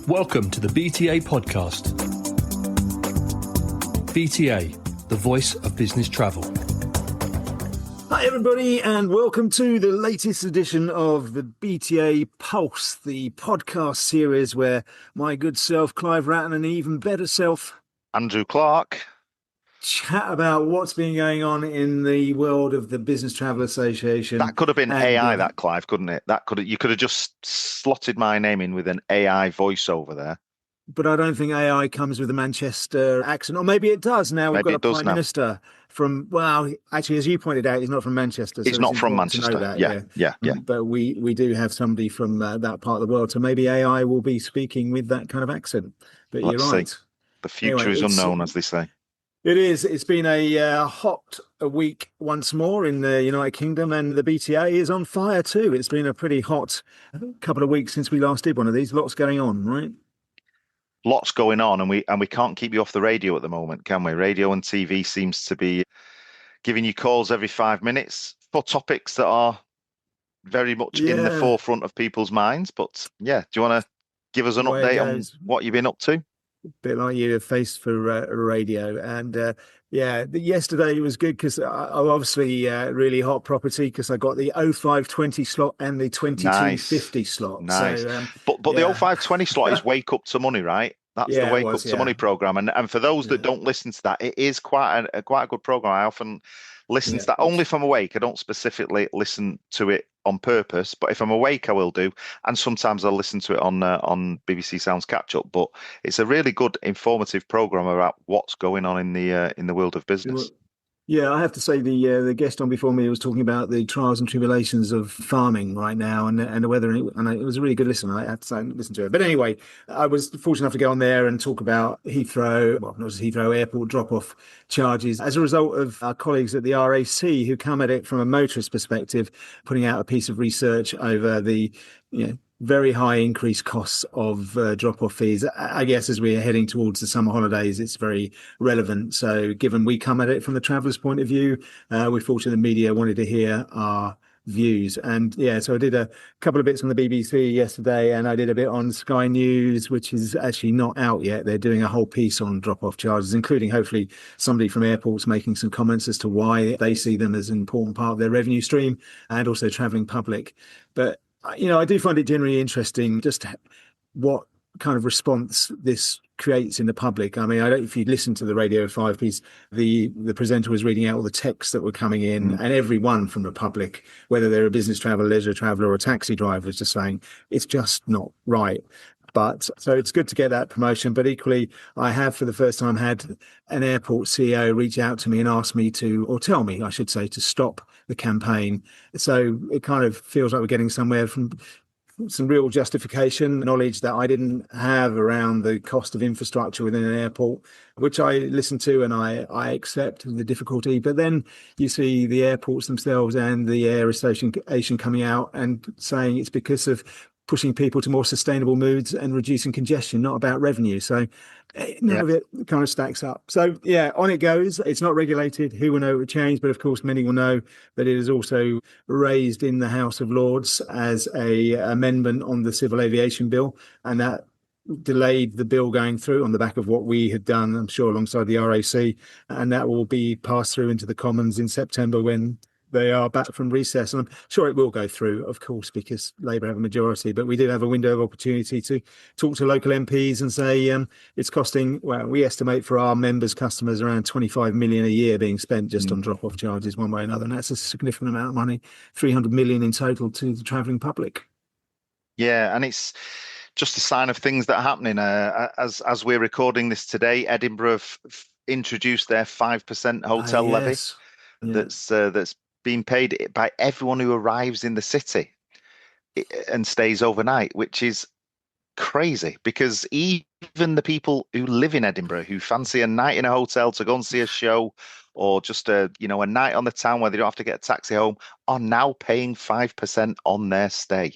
Welcome to the BTA Podcast. BTA, the voice of business travel. Hi everybody, and welcome to the latest edition of the BTA Pulse, the podcast series where my good self, Clive, Wratten, and even better self, Andrew Clark, chat about what's been going on in the world of the Business Travel Association. That could have been AI, that Clive, couldn't it? You could have just slotted my name in with an AI voiceover there. But I don't think AI comes with a Manchester accent, or maybe it does now. We've got a Prime Minister from, well, actually, as you pointed out, he's not from Manchester. He's not from Manchester. Yeah. But we do have somebody from that part of the world, so maybe AI will be speaking with that kind of accent. But Let's you're right. See. The future is unknown, as they say. It is. It's been a hot week once more in the United Kingdom, and the BTA is on fire too. It's been a pretty hot couple of weeks since we last did one of these. Lots going on, right? Lots going on, and we can't keep you off the radio at the moment, can we? Radio and TV seems to be giving you calls every 5 minutes for topics that are very much in the forefront of people's minds. But yeah, do you want to give us an update on what you've been up to? A bit like you, face for radio. And yesterday was good because I obviously really hot property because I got the 0520 slot and the 2250 slot. Nice. So, but the 0520 slot is Wake Up to Money, right? That's the Wake Up to Money program. And for those that don't listen to that, it is quite a good program. I often listen to that only if I'm awake. I don't specifically listen to it on purpose, but if I'm awake, I will do. And sometimes I'll listen to it on BBC Sounds Catch Up. But it's a really good, informative program about what's going on in the world of business. Yeah, I have to say the guest on before me was talking about the trials and tribulations of farming right now and the weather, and it was a really good listen. I have to say, listen to it. But anyway, I was fortunate enough to go on there and talk about Heathrow, well, not just Heathrow Airport drop-off charges as a result of our colleagues at the RAC who come at it from a motorist perspective, putting out a piece of research over the very high increased costs of drop-off fees. I guess as we're heading towards the summer holidays, it's very relevant. So given we come at it from the traveller's point of view, we're fortunate the media wanted to hear our views. And so I did a couple of bits on the BBC yesterday, and I did a bit on Sky News, which is actually not out yet. They're doing a whole piece on drop-off charges, including hopefully somebody from airports making some comments as to why they see them as an important part of their revenue stream and also travelling public. But I do find it generally interesting just what kind of response this creates in the public. I mean, I don't know if you listen to the Radio 5 piece, the presenter was reading out all the texts that were coming in, and everyone from the public, whether they're a business traveller, leisure traveller, or a taxi driver, is just saying it's just not right. But so it's good to get that promotion. But equally, I have for the first time had an airport CEO reach out to me and ask me tell me, I should say, to stop the campaign. So it kind of feels like we're getting somewhere from some real justification, knowledge that I didn't have around the cost of infrastructure within an airport, which I listen to and I accept the difficulty. But then you see the airports themselves and the Air Association coming out and saying it's because of pushing people to more sustainable moods and reducing congestion, not about revenue. So none of it kind of stacks up. So on it goes. It's not regulated. Who will know it would change? But of course, many will know that it is also raised in the House of Lords as a amendment on the Civil Aviation Bill, and that delayed the bill going through on the back of what we had done, I'm sure, alongside the RAC, and that will be passed through into the Commons in September when they are back from recess. And I'm sure it will go through, of course, because Labour have a majority. But we do have a window of opportunity to talk to local MPs and say it's costing, well, we estimate for our members, customers, around 25 million a year being spent just on drop-off charges one way or another. And that's a significant amount of money, 300 million in total to the travelling public. Yeah, and it's just a sign of things that are happening. As we're recording this today, Edinburgh introduced their 5% hotel levy that's being paid by everyone who arrives in the city and stays overnight, which is crazy because even the people who live in Edinburgh who fancy a night in a hotel to go and see a show or just a night on the town where they don't have to get a taxi home are now paying 5% on their stay.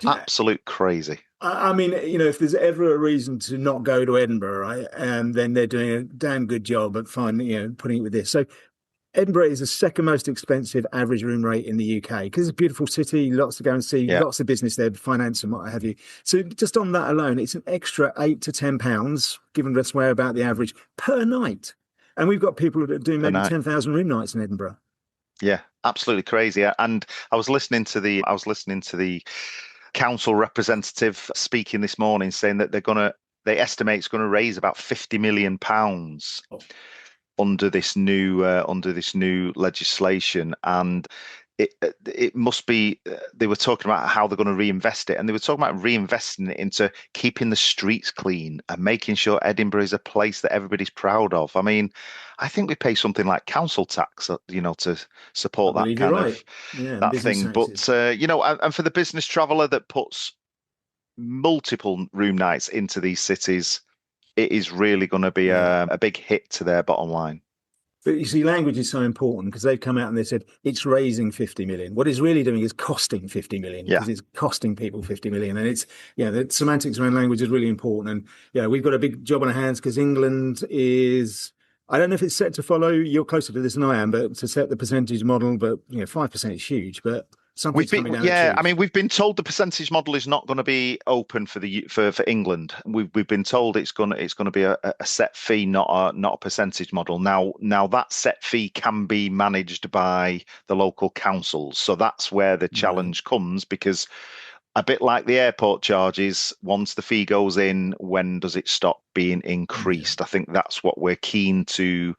Absolute crazy. I mean, if there's ever a reason to not go to Edinburgh, right, then they're doing a damn good job at putting it with this. So Edinburgh is the second most expensive average room rate in the UK because it's a beautiful city, lots to go and see, lots of business there, finance and what have you. So just on that alone, it's an extra £8 to £10, given that's where about the average per night. And we've got people that are doing maybe 10,000 room nights in Edinburgh. Yeah, absolutely crazy. And I was listening to the council representative speaking this morning, saying that they estimate it's going to raise about £50 million under this new legislation. And it must be, they were talking about how they're going to reinvest it, and they were talking about reinvesting it into keeping the streets clean and making sure Edinburgh is a place that everybody's proud of. I mean, I think we pay something like council tax, to support that kind of that thing. Taxes. But and for the business traveller that puts multiple room nights into these cities, it is really going to be a big hit to their bottom line. But you see, language is so important because they've come out and they said it's raising 50 million. What it's really doing is costing 50 million because it's costing people 50 million. And it's, the semantics around language is really important. And, we've got a big job on our hands because England is, I don't know if it's set to follow, you're closer to this than I am, but to set the percentage model, but, 5% is huge, but something's coming down. I mean, we've been told the percentage model is not going to be open for England. We've been told it's going to be a set fee, not a percentage model. Now that set fee can be managed by the local councils, so that's where the challenge comes, because a bit like the airport charges, once the fee goes in, when does it stop being increased? I think that's what we're keen to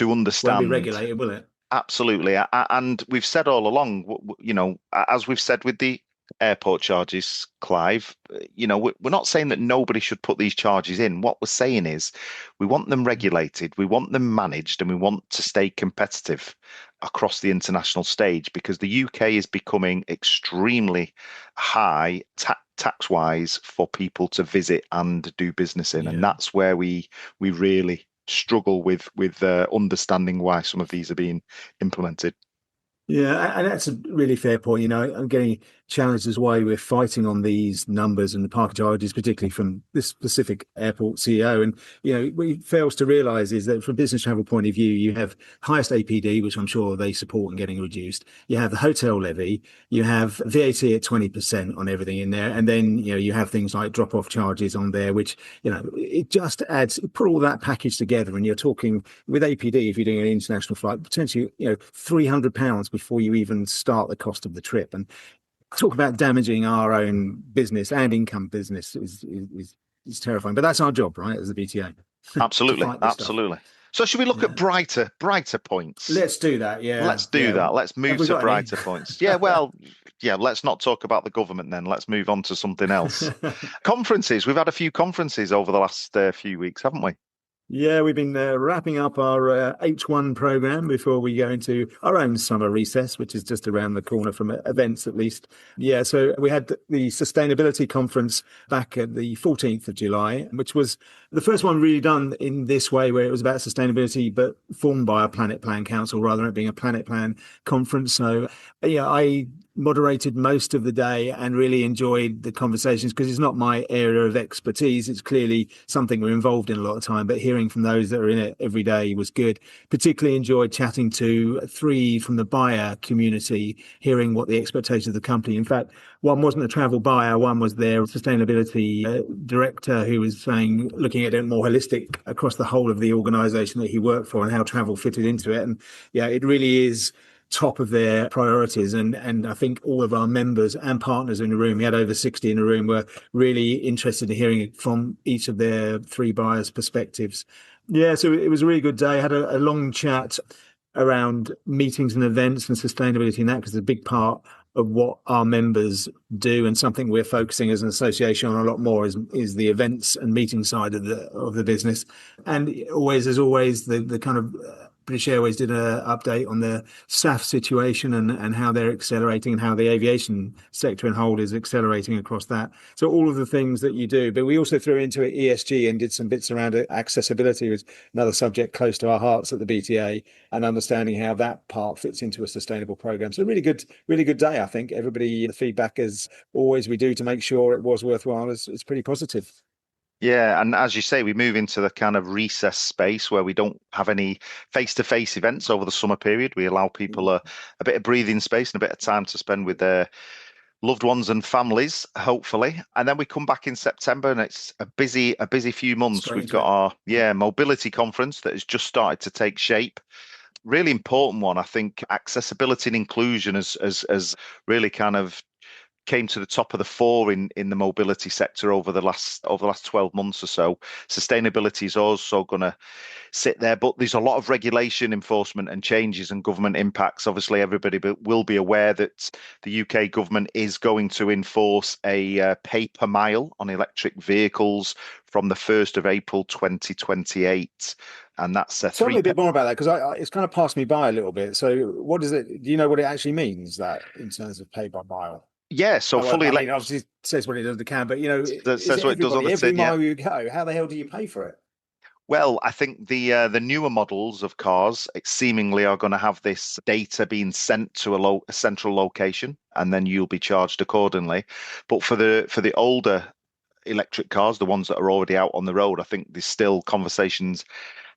understand. Won't be regulated, will it? Absolutely. And we've said all along, as we've said with the airport charges, Clive, we're not saying that nobody should put these charges in. What we're saying is we want them regulated, we want them managed, and we want to stay competitive across the international stage, because the UK is becoming extremely high tax-wise for people to visit and do business in. And that's where we really struggle with understanding why some of these are being implemented. Yeah, and that's a really fair point. I'm getting challenged as why we're fighting on these numbers and the parking charges, particularly from this specific airport CEO. And, what he fails to realise is that from a business travel point of view, you have highest APD, which I'm sure they support and getting reduced. You have the hotel levy, you have VAT at 20% on everything in there. And then, you have things like drop-off charges on there, which, it just adds, put all that package together. And you're talking with APD, if you're doing an international flight, potentially, £300 before you even start the cost of the trip. And talk about damaging our own business and income business is terrifying. But that's our job, right, as the BTA. Absolutely. So should we look at brighter points? Let's do that. Yeah. Let's do that. Let's move to brighter points. Let's not talk about the government then. Let's move on to something else. Conferences. We've had a few conferences over the last few weeks, haven't we? Yeah, we've been wrapping up our H1 program before we go into our own summer recess, which is just around the corner from events, at least. Yeah, so we had the sustainability conference back at the 14th of July, which was the first one really done in this way, where it was about sustainability, but formed by a Planet Plan Council rather than it being a Planet Plan conference. So, I moderated most of the day and really enjoyed the conversations because it's not my area of expertise. It's clearly something we're involved in a lot of time, but hearing from those that are in it every day was good. Particularly enjoyed chatting to 3 from the buyer community, hearing what the expectations of the company. In fact, one wasn't a travel buyer, one was their sustainability director, who was saying, looking at it more holistic across the whole of the organisation that he worked for and how travel fitted into it. And it really is top of their priorities. And I think all of our members and partners in the room, we had over 60 in the room, were really interested in hearing from each of their 3 buyers' perspectives. Yeah, so it was a really good day. I had a long chat around meetings and events and sustainability and that, because it's a big part of what our members do, and something we're focusing as an association on a lot more is the events and meeting side of the business. And as always, the kind of British Airways did an update on the SAF situation and how they're accelerating, and how the aviation sector in whole is accelerating across that. So all of the things that you do, but we also threw into it ESG and did some bits around it. Accessibility was another subject close to our hearts at the BTA, and understanding how that part fits into a sustainable program. So really good day. I think everybody, the feedback, as always we do to make sure it was worthwhile, is pretty positive. Yeah, and as you say, we move into the kind of recess space where we don't have any face-to-face events over the summer period. We allow people a bit of breathing space and a bit of time to spend with their loved ones and families, hopefully. And then we come back in September, and it's a busy few months. We've got our mobility conference that has just started to take shape. Really important one, I think. Accessibility and inclusion has really kind of came to the top of the fore in the mobility sector over the last 12 months or so. Sustainability is also going to sit there, but there's a lot of regulation, enforcement and changes and government impacts. Obviously, everybody will be aware that the UK government is going to enforce a pay per mile on electric vehicles from the 1st of April 2028. And that's Tell me a bit more about that, because it's kind of passed me by a little bit. So what is it? Do you know what it actually means, that in terms of pay by mile? Yeah, so fully electric. Obviously it says what it does, the can, but that says what it does on the every tin, mile you go, how the hell do you pay for it? Well, I think the newer models of cars seemingly are going to have this data being sent to a central location, and then you'll be charged accordingly. But for the older electric cars, the ones that are already out on the road, I think there's still conversations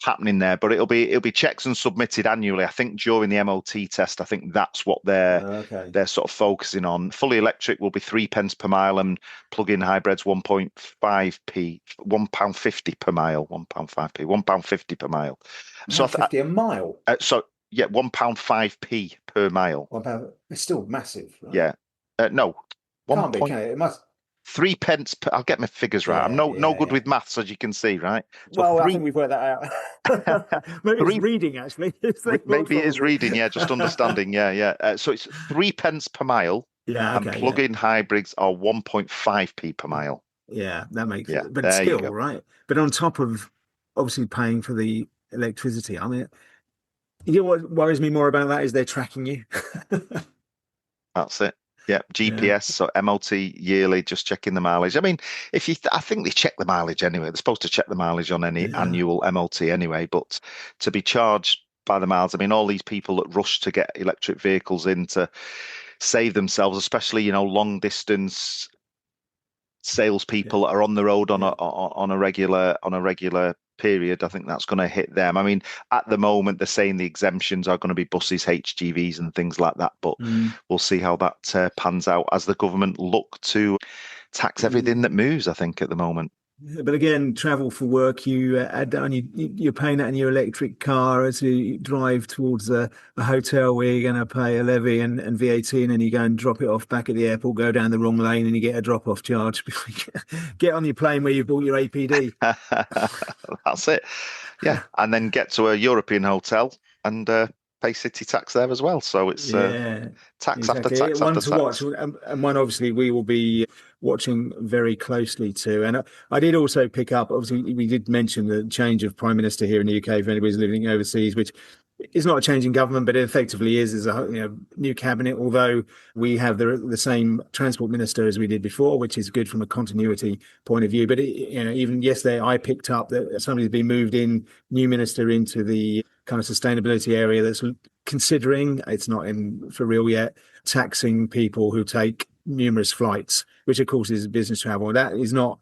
happening there, but it'll be checks and submitted annually. I think during the MOT test, I think that's what they're sort of focusing on. Fully electric will be 3 pence per mile, and plug-in hybrids 1.5p, £1.50 per mile, £1.50 per mile. So £1.50 a mile. Yeah, £1.5p per mile. £1. It's still massive, right? Yeah, no, can't be. Can it? It must. 3 pence per, I'll get my figures right. I'm no good with maths, as you can see, right? So I think we've worked that out. Maybe it's reading, actually. Maybe it is reading, just understanding, so it's 3 pence per mile, and plug-in hybrids are 1.5p per mile. Yeah, that makes it. But still, right? But on top of obviously paying for the electricity, I mean, you know what worries me more about that is they're tracking you. That's it. Yeah, GPS, so MOT yearly, just checking the mileage. I mean, I think they check the mileage anyway. They're supposed to check the mileage on any annual MOT anyway, but to be charged by the miles, I mean, all these people that rush to get electric vehicles in to save themselves, especially, long distance salespeople that are on the road on a regular period, I think that's going to hit them. I mean, at the moment, they're saying the exemptions are going to be buses, HGVs and things like that, but we'll see how that pans out as the government look to tax everything that moves, I think, at the moment. But again, travel for work, you add down, you're paying that in your electric car as you drive towards a hotel where you're going to pay a levy and VAT, and then you go and drop it off back at the airport, go down the wrong lane and you get a drop-off charge before you get on your plane where you bought your APD. That's it. Yeah. And then get to a European hotel and pay city tax there as well. So it's tax after tax after tax. Watch, and one obviously we will be watching very closely too. And I did also pick up, obviously we did mention the change of Prime Minister here in the UK for anybody's living overseas, which is not a change in government, but it effectively is a new cabinet, although we have the same transport minister as we did before, which is good from a continuity point of view. But even yesterday I picked up that somebody's been moved in, new minister into the kind of sustainability area that's considering, it's not in for real yet, taxing people who take numerous flights, which of course is business travel. That is not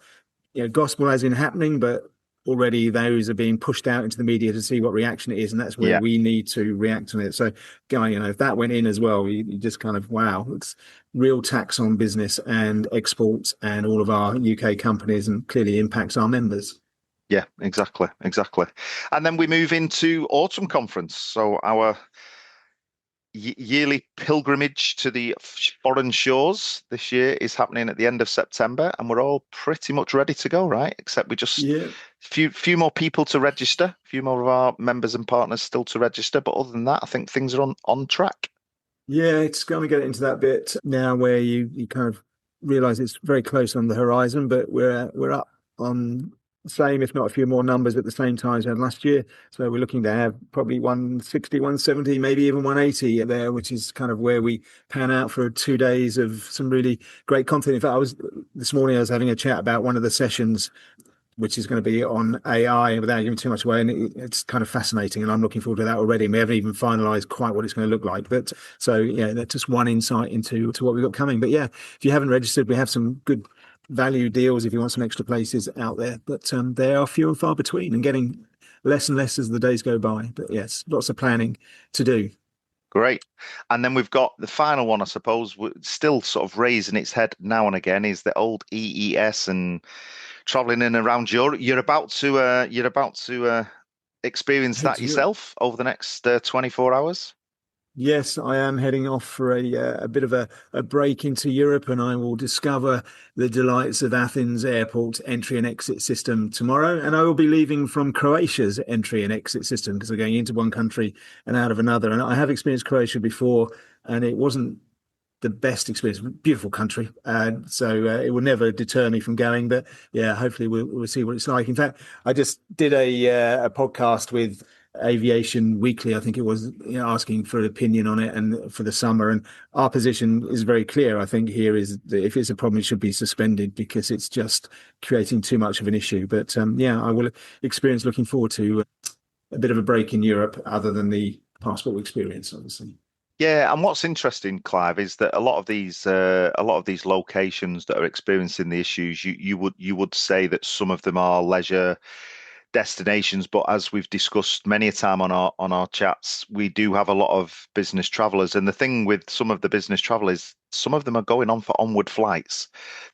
gospel as in happening, but already those are being pushed out into the media to see what reaction it is, and that's where we need to react on it. So if that went in as well, you just kind of it's real tax on business and exports and all of our UK companies, and clearly impacts our members. Yeah, exactly. And then we move into autumn conference. So our yearly pilgrimage to the foreign shores this year is happening at the end of September, and we're all pretty much ready to go, right? Except we just few more people to register, a few more of our members and partners still to register. But other than that, I think things are on track. Yeah, it's going to get into that bit now where you kind of realise it's very close on the horizon, but we're up on same, if not a few more numbers at the same time as we had last year. So we're looking to have probably 160, 170, maybe even 180 there, which is kind of where we pan out for 2 days of some really great content. In fact, this morning I was having a chat about one of the sessions, which is going to be on AI, without giving too much away, and it's kind of fascinating, and I'm looking forward to that already. We haven't even finalised quite what it's going to look like, but that's just one insight into what we've got coming. But if you haven't registered, we have some good value deals if you want some extra places out there, but they are few and far between and getting less and less as the days go by. But yes, lots of planning to do. Great. And then we've got the final one, I suppose, still sort of raising its head now and again, is the old EES and traveling in and around Europe. You're about to experience that yourself over the next 24 hours. Yes, I am heading off for a bit of a break into Europe, and I will discover the delights of Athens airport entry and exit system tomorrow. And I will be leaving from Croatia's entry and exit system because I'm going into one country and out of another. And I have experienced Croatia before, and it wasn't the best experience. Beautiful country, so it will never deter me from going. But yeah, hopefully we'll see what it's like. In fact, I just did a podcast with Aviation Weekly, I think it was, asking for an opinion on it and for the summer. And our position is very clear. I think here is that if it's a problem, it should be suspended because it's just creating too much of an issue. But yeah, I will experience looking forward to a bit of a break in Europe, other than the passport experience, obviously. Yeah, and what's interesting, Clive, is that a lot of these locations that are experiencing the issues, you would say that some of them are leisure destinations, but as we've discussed many a time on our chats, we do have a lot of business travelers. And the thing with some of the business travelers, some of them are going on for onward flights.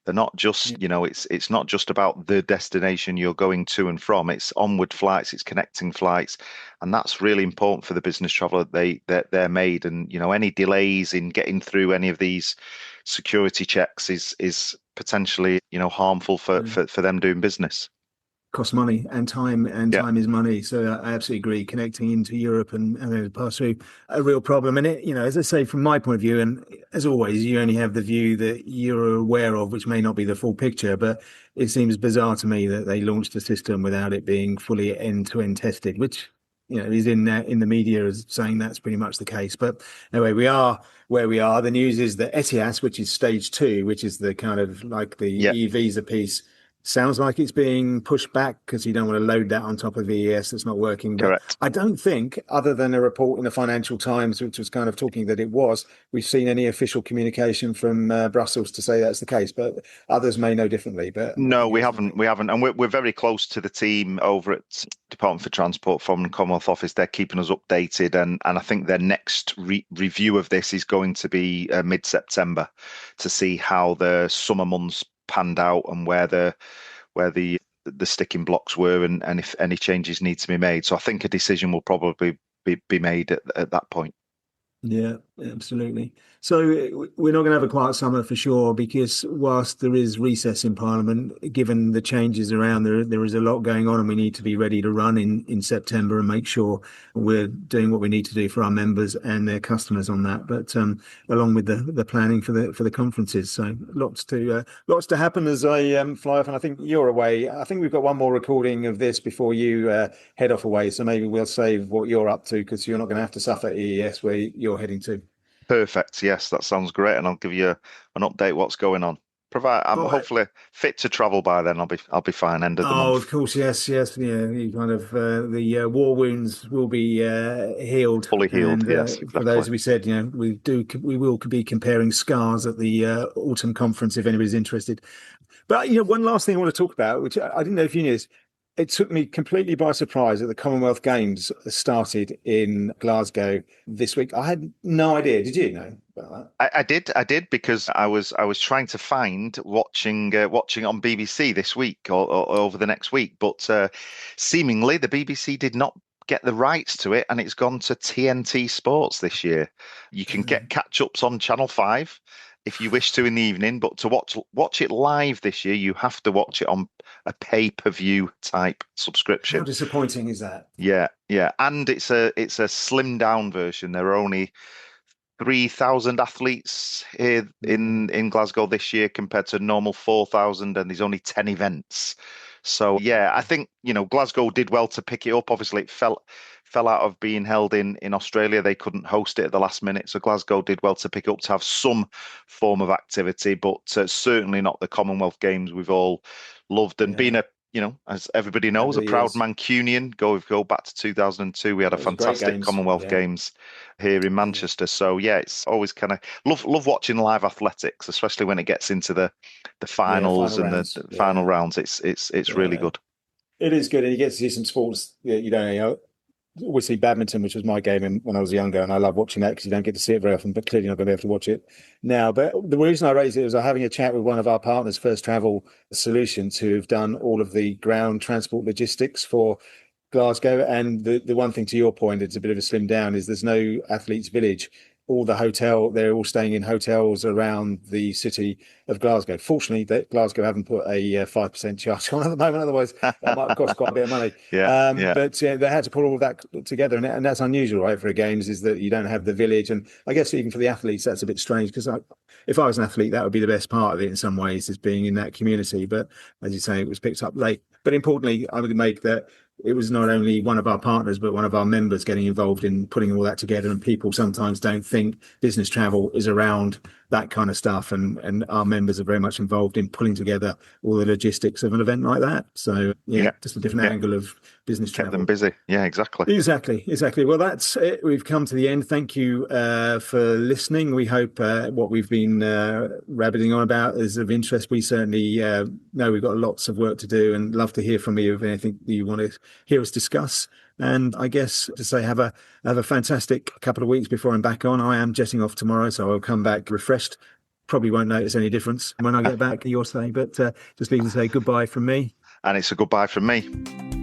They're not just, it's not just about the destination you're going to and from. It's onward flights, it's connecting flights, and that's really important for the business traveler. They're made, and any delays in getting through any of these security checks is potentially harmful for them doing business. Cost money and time is money. So I absolutely agree. Connecting into Europe and pass through a real problem. And it, as I say, from my point of view, and as always, you only have the view that you're aware of, which may not be the full picture, but it seems bizarre to me that they launched the system without it being fully end-to-end tested, which is in the media as saying that's pretty much the case. But anyway, we are where we are. The news is that ETIAS, which is stage 2, which is the kind of like the e-visa piece, sounds like it's being pushed back because you don't want to load that on top of EES that's not working. But correct. I don't think, other than a report in the Financial Times, which was kind of talking that it was, we've seen any official communication from Brussels to say that's the case. But others may know differently. But no, we haven't, and we're very close to the team over at Department for Transport from the Commonwealth Office. They're keeping us updated, and I think their next review of this is going to be mid-September to see how the summer months panned out and where the sticking blocks were and if any changes need to be made. So I think a decision will probably be made at that point. Yeah, absolutely. So we're not going to have a quiet summer for sure, because whilst there is recess in Parliament, given the changes around, there is a lot going on, and we need to be ready to run in September and make sure we're doing what we need to do for our members and their customers on that. But along with the planning for the conferences, so lots to happen as I fly off. And I think you're away. I think we've got one more recording of this before you head off away. So maybe we'll save what you're up to, because you're not going to have to suffer EES where you're heading to. Perfect. Yes, that sounds great, and I'll give you an update what's going on. Provide I'm hopefully fit to travel by then. I'll be fine. End of the month. Oh, of course, yes. Yeah, you kind of the war wounds will be healed, fully healed. And, yes, exactly. For those we said, we will be comparing scars at the autumn conference if anybody's interested. But one last thing I want to talk about, which I didn't know if you knew this. It took me completely by surprise that the Commonwealth Games started in Glasgow this week. I had no idea. Did you know about that? I did because I was trying to find watching on BBC this week or over the next week, but seemingly the BBC did not get the rights to it, and it's gone to TNT Sports this year. You can get catch-ups on Channel 5 if you wish to in the evening, but to watch it live this year, you have to watch it on a pay-per-view type subscription. How disappointing is that? Yeah, and it's a slimmed down version. There are only 3,000 athletes here in Glasgow this year compared to normal 4,000, and there's only 10 events. So yeah, I think Glasgow did well to pick it up. Obviously, it fell out of being held in Australia. They couldn't host it at the last minute, so Glasgow did well to pick up to have some form of activity, but certainly not the Commonwealth Games we've all loved. And being as everybody knows, a proud Mancunian. Go back to 2002. We had a fantastic Commonwealth Games here in Manchester. So yeah, it's always kind of love watching live athletics, especially when it gets into the finals and the final rounds. It's really good. It is good, and you get to see some sports obviously badminton, which was my game when I was younger, and I love watching that because you don't get to see it very often, but clearly not going to be able to watch it now. But the reason I raised it was I was having a chat with one of our partners, First Travel Solutions, who've done all of the ground transport logistics for Glasgow. And the one thing, to your point, it's a bit of a slim down, is there's no athletes village. All they're all staying in hotels around the city of Glasgow. Fortunately, Glasgow haven't put a 5% charge on at the moment. Otherwise, that might have cost quite a bit of money. But they had to put all of that together. And that's unusual, right, for a games, is that you don't have the village. And I guess even for the athletes, that's a bit strange, because if I was an athlete, that would be the best part of it in some ways, is being in that community. But as you say, it was picked up late. But importantly, I would make that it was not only one of our partners, but one of our members getting involved in putting all that together. And people sometimes don't think business travel is around that kind of stuff. And our members are very much involved in pulling together all the logistics of an event like that. So, just a different angle of business travel. Kept them busy. Yeah, exactly. Exactly. Well, that's it. We've come to the end. Thank you for listening. We hope what we've been rabbiting on about is of interest. We certainly know we've got lots of work to do, and love to hear from you if anything you want to hear us discuss. And I guess to say, have a fantastic couple of weeks before I'm back on. I am jetting off tomorrow, so I'll come back refreshed. Probably won't notice any difference when I get back, you'll say, but just leave to say goodbye from me. And it's a goodbye from me.